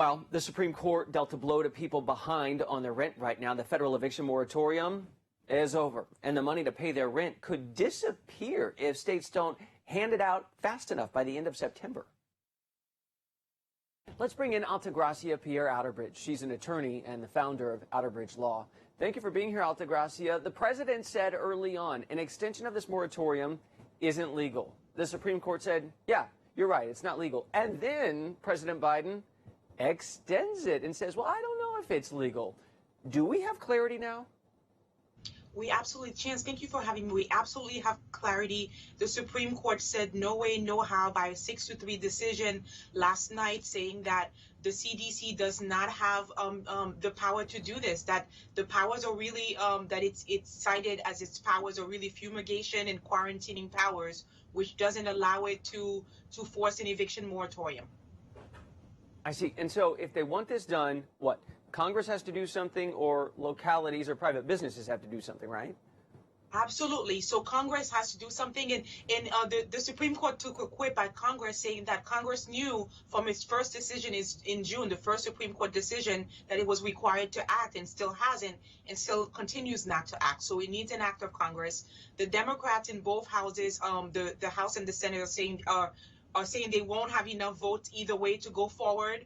Well, the Supreme Court dealt a blow to people behind on their rent right now. The federal eviction moratorium is over, and the money to pay their rent could disappear if states don't hand it out fast enough by the end of September. Let's bring in Altagracia Pierre Outerbridge. She's an attorney and the founder of Outerbridge Law. Thank you for being here, Altagracia. The president said early on an extension of this moratorium isn't legal. The Supreme Court said, yeah, you're right, it's not legal. And then President Biden extends it and says, well, I don't know if it's legal. Do we have clarity now? We absolutely, Chance, thank you for having me. We absolutely have clarity. The Supreme Court said no way, no how by a 6-3 decision last night, saying that the CDC does not have the power to do this, that the powers are really, that it's cited as its powers are really fumigation and quarantining powers, which doesn't allow it to force an eviction moratorium. I see. And so if they want this done, what? Congress has to do something, or localities or private businesses have to do something, right? Absolutely. So Congress has to do something. And the Supreme Court took a quip at Congress, saying that Congress knew from its first decision in June, the first Supreme Court decision, that it was required to act and still hasn't and still continues not to act. So it needs an act of Congress. The Democrats in both houses, the House and the Senate, are saying they won't have enough votes either way to go forward.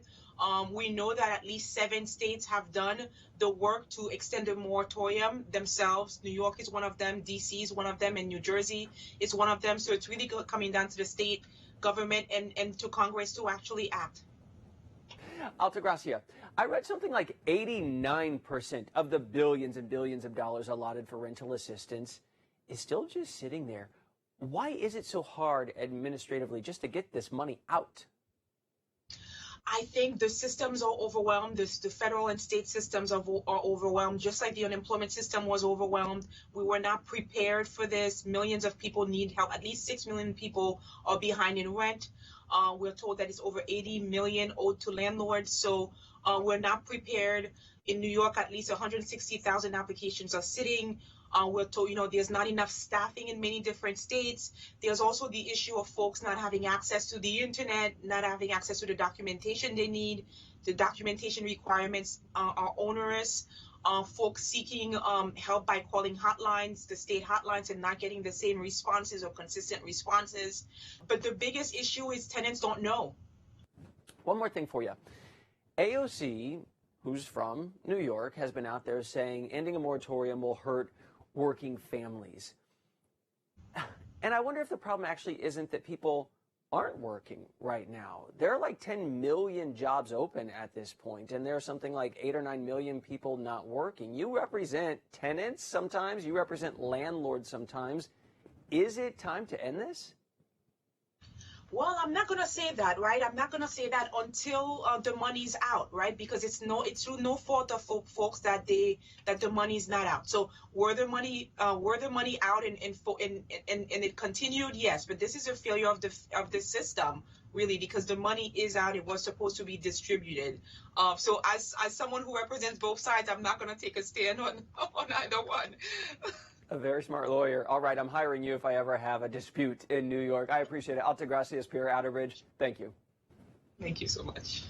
We know that at least 7 states have done the work to extend the moratorium themselves. New York is one of them, DC is one of them, and New Jersey is one of them. So it's really coming down to the state government and to Congress to actually act. Altagracia, I read something like 89% of the billions and billions of dollars allotted for rental assistance is still just sitting there. Why is it so hard administratively just to get this money out? I think the systems are overwhelmed. The federal and state systems are overwhelmed, just like the unemployment system was overwhelmed. We were not prepared for this. Millions of people need help. At least 6 million people are behind in rent. We're told that it's over 80 million owed to landlords. So we're not prepared. In New York, at least 160,000 applications are sitting. We're told, there's not enough staffing in many different states. There's also the issue of folks not having access to the internet, not having access to the documentation they need. The documentation requirements are onerous. Folks seeking help by calling hotlines, the state hotlines, and not getting the same responses or consistent responses. But the biggest issue is tenants don't know. One more thing for you. AOC, who's from New York, has been out there saying ending a moratorium will hurt working families. And I wonder if the problem actually isn't that people aren't working right now. There are like 10 million jobs open at this point, and there are something like 8 or 9 million people not working. You represent tenants sometimes, you represent landlords sometimes. Is it time to end this? Well, I'm not going to say that, right? I'm not going to say that until the money's out, right? Because it's through no fault of folks that the money's not out. So were the money out and it continued? Yes, but this is a failure of the system, really, because the money is out. It was supposed to be distributed. So as someone who represents both sides, I'm not going to take a stand on either one. A very smart lawyer. All right, I'm hiring you if I ever have a dispute in New York. I appreciate it. Altagracia Pierre Outerbridge, thank you. Thank you so much.